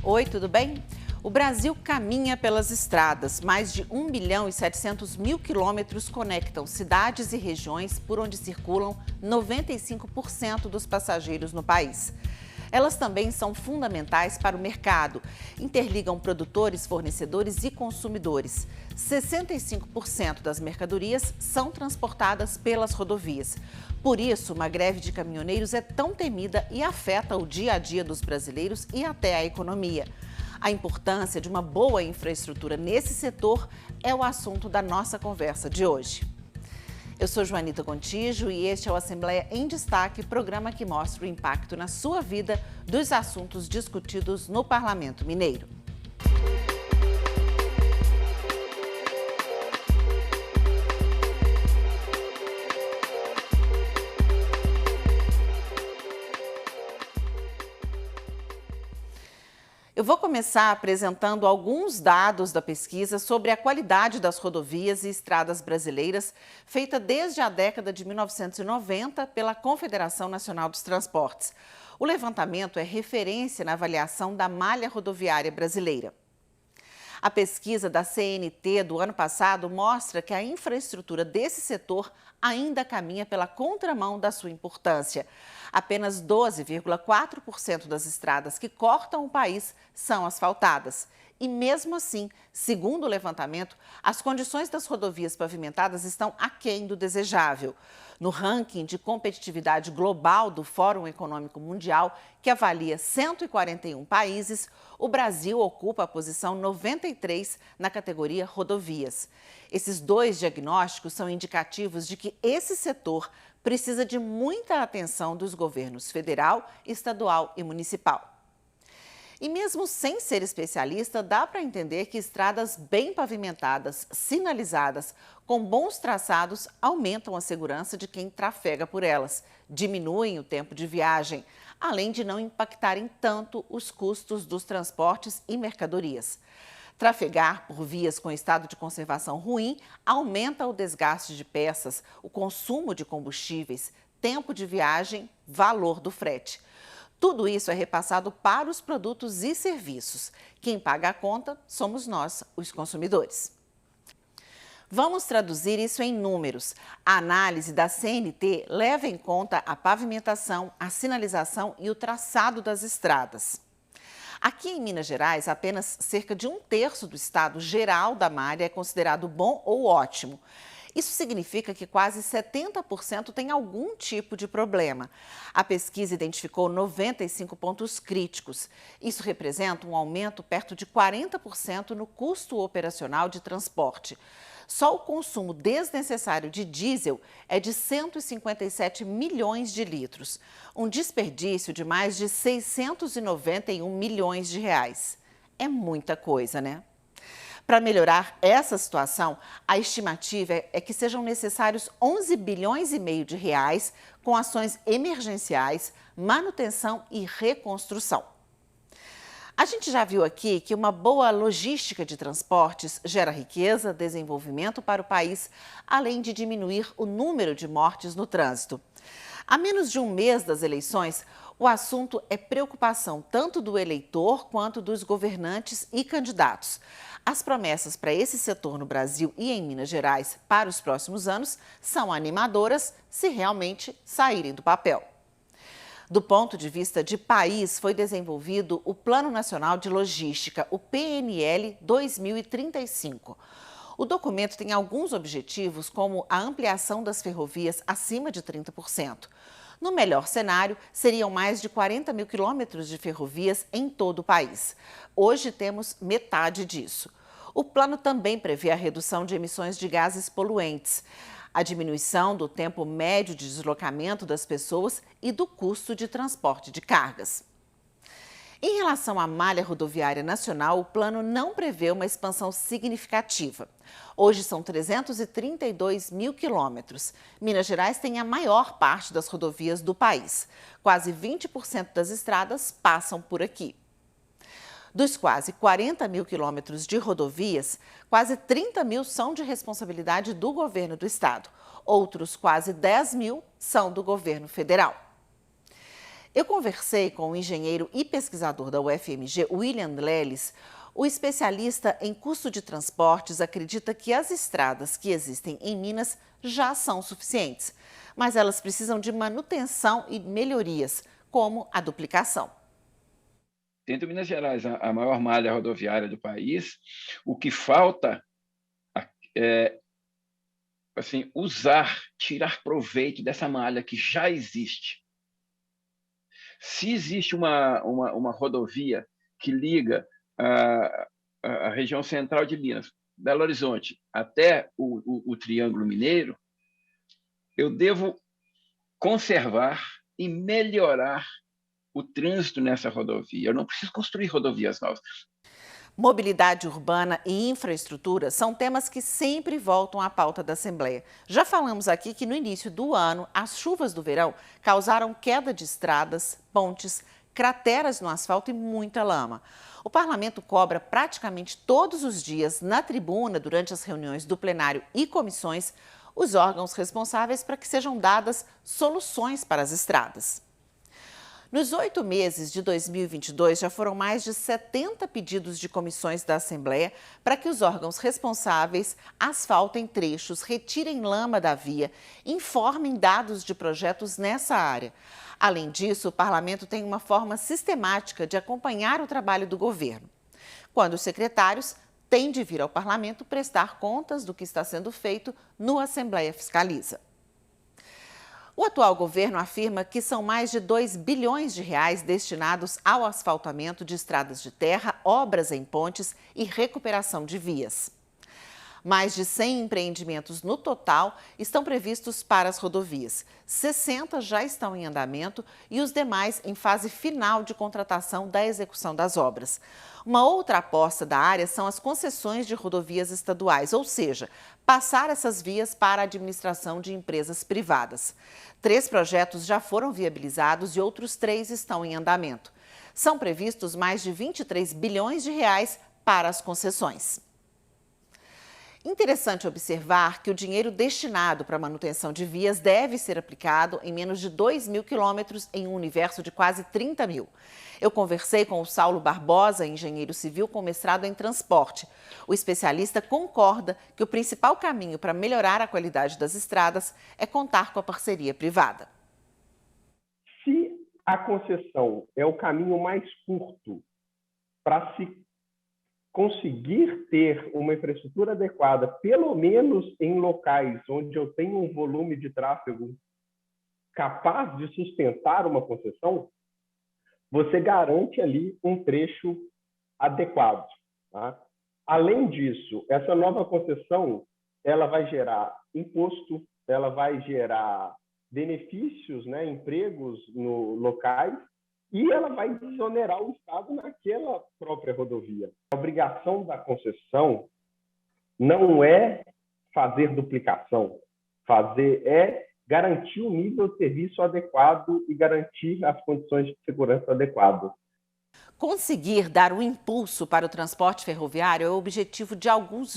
Oi, tudo bem? O Brasil caminha pelas estradas. Mais de 1 bilhão e 700 mil quilômetros conectam cidades e regiões por onde circulam 95% dos passageiros no país. Elas também são fundamentais para o mercado. Interligam produtores, fornecedores e consumidores. 65% das mercadorias são transportadas pelas rodovias. Por isso, uma greve de caminhoneiros é tão temida e afeta o dia a dia dos brasileiros e até a economia. A importância de uma boa infraestrutura nesse setor é o assunto da nossa conversa de hoje. Eu sou Joanita Gontijo e este é o Assembleia em Destaque, programa que mostra o impacto na sua vida dos assuntos discutidos no Parlamento Mineiro. Eu vou começar apresentando alguns dados da pesquisa sobre a qualidade das rodovias e estradas brasileiras, feita desde a década de 1990 pela Confederação Nacional dos Transportes. O levantamento é referência na avaliação da malha rodoviária brasileira. A pesquisa da CNT do ano passado mostra que a infraestrutura desse setor ainda caminha pela contramão da sua importância. Apenas 12,4% das estradas que cortam o país são asfaltadas. E mesmo assim, segundo o levantamento, as condições das rodovias pavimentadas estão aquém do desejável. No ranking de competitividade global do Fórum Econômico Mundial, que avalia 141 países, o Brasil ocupa a posição 93 na categoria rodovias. Esses dois diagnósticos são indicativos de que esse setor precisa de muita atenção dos governos federal, estadual e municipal. E mesmo sem ser especialista, dá para entender que estradas bem pavimentadas, sinalizadas, com bons traçados, aumentam a segurança de quem trafega por elas, diminuem o tempo de viagem, além de não impactarem tanto os custos dos transportes e mercadorias. Trafegar por vias com estado de conservação ruim aumenta o desgaste de peças, o consumo de combustíveis, tempo de viagem, valor do frete. Tudo isso é repassado para os produtos e serviços. Quem paga a conta somos nós, os consumidores. Vamos traduzir isso em números. A análise da CNT leva em conta a pavimentação, a sinalização e o traçado das estradas. Aqui em Minas Gerais, apenas cerca de 1/3 do estado geral da malha é considerado bom ou ótimo. Isso significa que quase 70% tem algum tipo de problema. A pesquisa identificou 95 pontos críticos. Isso representa um aumento perto de 40% no custo operacional de transporte. Só o consumo desnecessário de diesel é de 157 milhões de litros, um desperdício de mais de 691 milhões de reais. É muita coisa, né? Para melhorar essa situação, a estimativa é que sejam necessários 11 bilhões e meio de reais com ações emergenciais, manutenção e reconstrução. A gente já viu aqui que uma boa logística de transportes gera riqueza, desenvolvimento para o país, além de diminuir o número de mortes no trânsito. A menos de um mês das eleições, o assunto é preocupação tanto do eleitor quanto dos governantes e candidatos. As promessas para esse setor no Brasil e em Minas Gerais para os próximos anos são animadoras se realmente saírem do papel. Do ponto de vista de país, foi desenvolvido o Plano Nacional de Logística, o PNL 2035. O documento tem alguns objetivos, como a ampliação das ferrovias acima de 30%. No melhor cenário, seriam mais de 40 mil quilômetros de ferrovias em todo o país. Hoje temos metade disso. O plano também prevê a redução de emissões de gases poluentes, a diminuição do tempo médio de deslocamento das pessoas e do custo de transporte de cargas. Em relação à malha rodoviária nacional, o plano não prevê uma expansão significativa. Hoje são 332 mil quilômetros. Minas Gerais tem a maior parte das rodovias do país. Quase 20% das estradas passam por aqui. Dos quase 40 mil quilômetros de rodovias, quase 30 mil são de responsabilidade do governo do estado. Outros quase 10 mil são do governo federal. Eu conversei com o engenheiro e pesquisador da UFMG, William Leles. O especialista em custo de transportes acredita que as estradas que existem em Minas já são suficientes, mas elas precisam de manutenção e melhorias, como a duplicação. Tendo Minas Gerais a maior malha rodoviária do país, o que falta é assim, tirar proveito dessa malha que já existe. Se existe uma rodovia que liga a região central de Minas, Belo Horizonte, até o Triângulo Mineiro, eu devo conservar e melhorar o trânsito nessa rodovia. Eu não preciso construir rodovias novas. Mobilidade urbana e infraestrutura são temas que sempre voltam à pauta da Assembleia. Já falamos aqui que no início do ano, as chuvas do verão causaram queda de estradas, pontes, crateras no asfalto e muita lama. O parlamento cobra praticamente todos os dias, na tribuna, durante as reuniões do plenário e comissões, os órgãos responsáveis para que sejam dadas soluções para as estradas. Nos 8 meses de 2022, já foram mais de 70 pedidos de comissões da Assembleia para que os órgãos responsáveis asfaltem trechos, retirem lama da via, informem dados de projetos nessa área. Além disso, o parlamento tem uma forma sistemática de acompanhar o trabalho do governo. Quando os secretários têm de vir ao parlamento prestar contas do que está sendo feito no Assembleia Fiscaliza. O atual governo afirma que são mais de 2 bilhões de reais destinados ao asfaltamento de estradas de terra, obras em pontes e recuperação de vias. Mais de 100 empreendimentos no total estão previstos para as rodovias. 60 já estão em andamento e os demais em fase final de contratação da execução das obras. Uma outra aposta da área são as concessões de rodovias estaduais, ou seja, passar essas vias para a administração de empresas privadas. 3 projetos já foram viabilizados e outros 3 estão em andamento. São previstos mais de 23 bilhões de reais para as concessões. Interessante observar que o dinheiro destinado para a manutenção de vias deve ser aplicado em menos de 2.000 quilômetros em um universo de quase 30 mil. Eu conversei com o Saulo Barbosa, engenheiro civil com mestrado em transporte. O especialista concorda que o principal caminho para melhorar a qualidade das estradas é contar com a parceria privada. Se a concessão é o caminho mais curto para se conseguir ter uma infraestrutura adequada, pelo menos em locais onde eu tenho um volume de tráfego capaz de sustentar uma concessão, você garante ali um trecho adequado. Tá? Além disso, essa nova concessão ela vai gerar imposto, ela vai gerar benefícios, né, empregos no locais, e ela vai desonerar o Estado naquela própria rodovia. A obrigação da concessão não é fazer duplicação, é garantir o nível de serviço adequado e garantir as condições de segurança adequadas. Conseguir dar um impulso para o transporte ferroviário é o objetivo de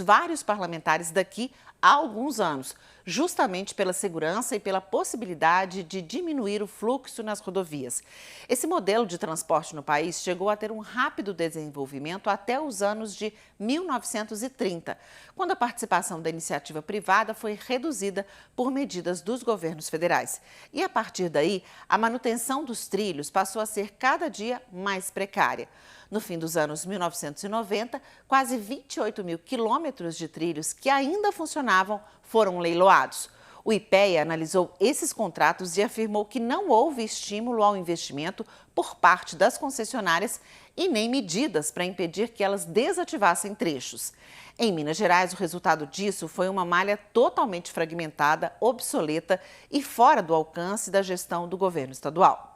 vários parlamentares daqui a alguns anos, justamente pela segurança e pela possibilidade de diminuir o fluxo nas rodovias. Esse modelo de transporte no país chegou a ter um rápido desenvolvimento até os anos de 1930, quando a participação da iniciativa privada foi reduzida por medidas dos governos federais. E a partir daí, a manutenção dos trilhos passou a ser cada dia mais precária. No fim dos anos 1990, quase 28 mil quilômetros de trilhos que ainda funcionavam foram leiloados. O IPEA analisou esses contratos e afirmou que não houve estímulo ao investimento por parte das concessionárias e nem medidas para impedir que elas desativassem trechos. Em Minas Gerais, o resultado disso foi uma malha totalmente fragmentada, obsoleta e fora do alcance da gestão do governo estadual.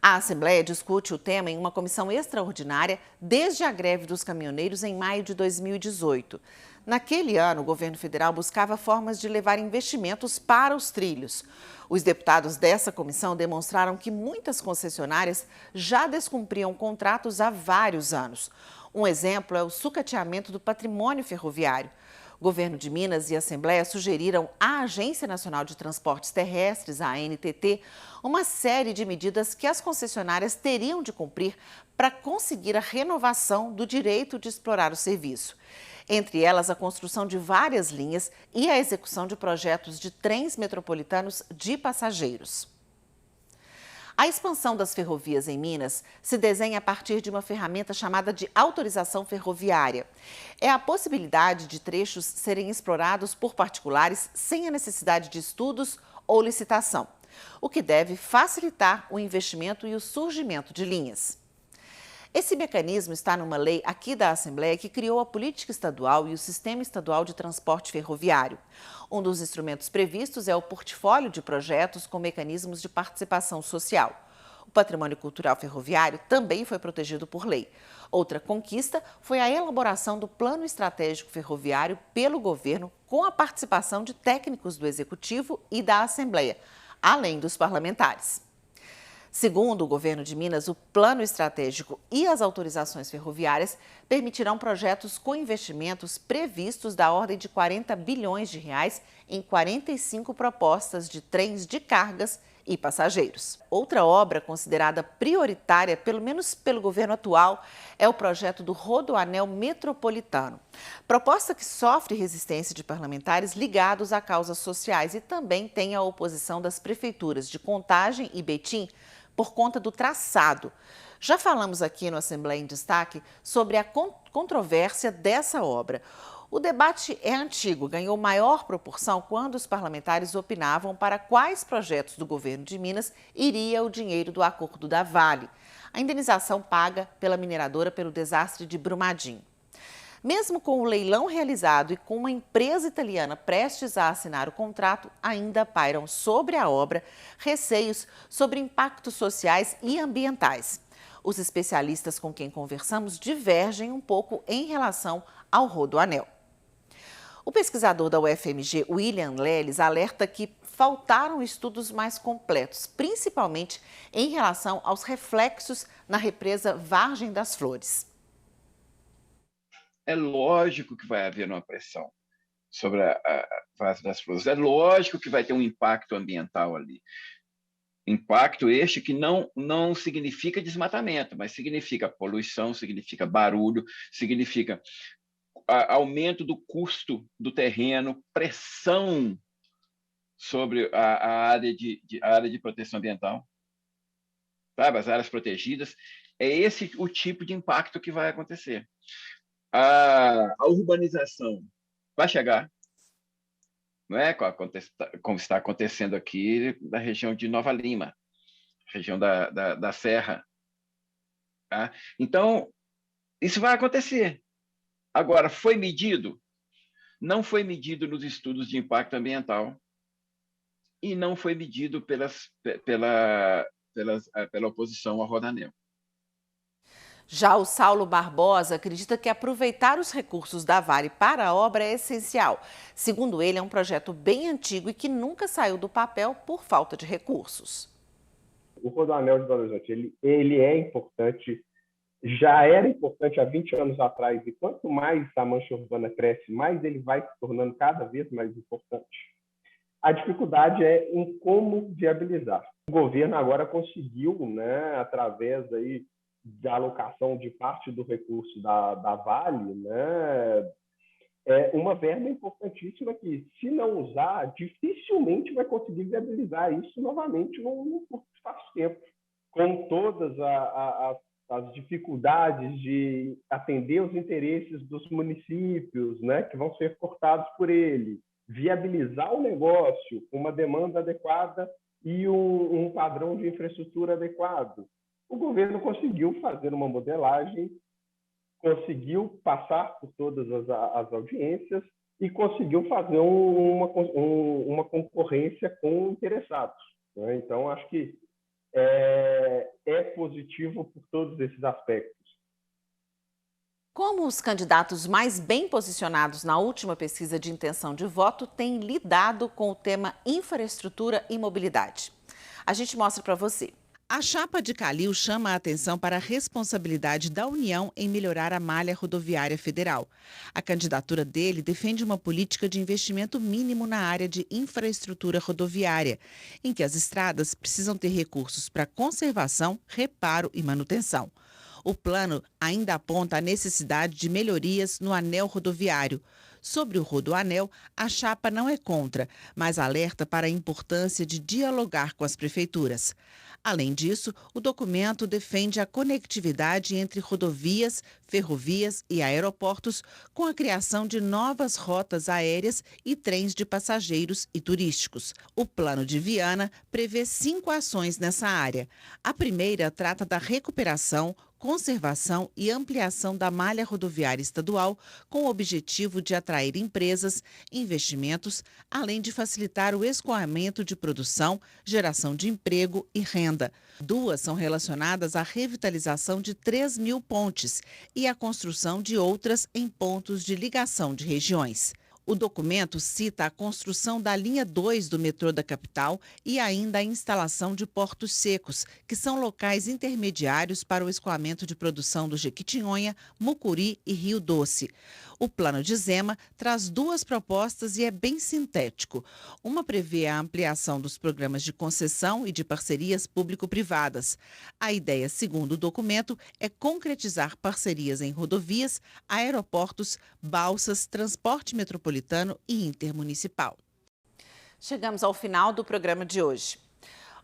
A Assembleia discute o tema em uma comissão extraordinária desde a greve dos caminhoneiros em maio de 2018. Naquele ano, o governo federal buscava formas de levar investimentos para os trilhos. Os deputados dessa comissão demonstraram que muitas concessionárias já descumpriam contratos há vários anos. Um exemplo é o sucateamento do patrimônio ferroviário. O governo de Minas e a Assembleia sugeriram à Agência Nacional de Transportes Terrestres, a ANTT, uma série de medidas que as concessionárias teriam de cumprir para conseguir a renovação do direito de explorar o serviço. Entre elas, a construção de várias linhas e a execução de projetos de trens metropolitanos de passageiros. A expansão das ferrovias em Minas se desenha a partir de uma ferramenta chamada de autorização ferroviária. É a possibilidade de trechos serem explorados por particulares sem a necessidade de estudos ou licitação, o que deve facilitar o investimento e o surgimento de linhas. Esse mecanismo está numa lei aqui da Assembleia que criou a Política Estadual e o Sistema Estadual de Transporte Ferroviário. Um dos instrumentos previstos é o portfólio de projetos com mecanismos de participação social. O patrimônio cultural ferroviário também foi protegido por lei. Outra conquista foi a elaboração do Plano Estratégico Ferroviário pelo governo, com a participação de técnicos do Executivo e da Assembleia, além dos parlamentares. Segundo o governo de Minas, o plano estratégico e as autorizações ferroviárias permitirão projetos com investimentos previstos da ordem de 40 bilhões de reais em 45 propostas de trens de cargas e passageiros. Outra obra considerada prioritária, pelo menos pelo governo atual, é o projeto do Rodoanel Metropolitano. Proposta que sofre resistência de parlamentares ligados a causas sociais e também tem a oposição das prefeituras de Contagem e Betim, por conta do traçado. Já falamos aqui no Assembleia em Destaque sobre a controvérsia dessa obra. O debate é antigo, ganhou maior proporção quando os parlamentares opinavam para quais projetos do governo de Minas iria o dinheiro do acordo da Vale, a indenização paga pela mineradora pelo desastre de Brumadinho. Mesmo com o leilão realizado e com uma empresa italiana prestes a assinar o contrato, ainda pairam sobre a obra receios sobre impactos sociais e ambientais. Os especialistas com quem conversamos divergem um pouco em relação ao Rodoanel. O pesquisador da UFMG, William Leles, alerta que faltaram estudos mais completos, principalmente em relação aos reflexos na represa Vargem das Flores. É lógico que vai haver uma pressão sobre a Vargem das Flores. É lógico que vai ter um impacto ambiental ali. Impacto este que não significa desmatamento, mas significa poluição, significa barulho, significa aumento do custo do terreno, pressão sobre a área de proteção ambiental, sabe? As áreas protegidas. É esse o tipo de impacto que vai acontecer. A urbanização vai chegar, não é? Como está acontecendo aqui na região de Nova Lima, região da Serra. Tá? Então, isso vai acontecer. Agora, foi medido? Não foi medido nos estudos de impacto ambiental e não foi medido pela oposição ao Rodoanel. Já o Saulo Barbosa acredita que aproveitar os recursos da Vale para a obra é essencial. Segundo ele, é um projeto bem antigo e que nunca saiu do papel por falta de recursos. O Rodoanel de Belo Horizonte, ele é importante, já era importante há 20 anos atrás, e quanto mais a mancha urbana cresce, mais ele vai se tornando cada vez mais importante. A dificuldade é em como viabilizar. O governo agora conseguiu, né, através aí da alocação de parte do recurso da Vale, né, uma verba importantíssima que, se não usar, dificilmente vai conseguir viabilizar isso novamente num curto espaço de tempo, com todas as dificuldades de atender os interesses dos municípios, né, que vão ser cortados por ele, viabilizar o negócio com uma demanda adequada e um padrão de infraestrutura adequado. O governo conseguiu fazer uma modelagem, conseguiu passar por todas as audiências e conseguiu fazer uma concorrência com interessados. Né? Então, acho que é positivo por todos esses aspectos. Como os candidatos mais bem posicionados na última pesquisa de intenção de voto têm lidado com o tema infraestrutura e mobilidade? A gente mostra para você. A chapa de Calil chama a atenção para a responsabilidade da União em melhorar a malha rodoviária federal. A candidatura dele defende uma política de investimento mínimo na área de infraestrutura rodoviária, em que as estradas precisam ter recursos para conservação, reparo e manutenção. O plano ainda aponta a necessidade de melhorias no anel rodoviário. Sobre o Rodoanel, a chapa não é contra, mas alerta para a importância de dialogar com as prefeituras. Além disso, o documento defende a conectividade entre rodovias, ferrovias e aeroportos, com a criação de novas rotas aéreas e trens de passageiros e turísticos. O Plano de Viana prevê 5 ações nessa área. A primeira trata da recuperação, conservação e ampliação da malha rodoviária estadual, com o objetivo de atrair empresas, investimentos, além de facilitar o escoamento de produção, geração de emprego e renda. 2 são relacionadas à revitalização de 3.000 pontes e à construção de outras em pontos de ligação de regiões. O documento cita a construção da linha 2 do metrô da capital e ainda a instalação de portos secos, que são locais intermediários para o escoamento de produção do Jequitinhonha, Mucuri e Rio Doce. O plano de Zema traz 2 propostas e é bem sintético. Uma prevê a ampliação dos programas de concessão e de parcerias público-privadas. A ideia, segundo o documento, é concretizar parcerias em rodovias, aeroportos, balsas, transporte metropolitano e intermunicipal. Chegamos ao final do programa de hoje.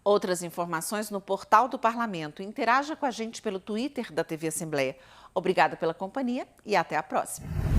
Outras informações no portal do Parlamento. Interaja com a gente pelo Twitter da TV Assembleia. Obrigada pela companhia e até a próxima.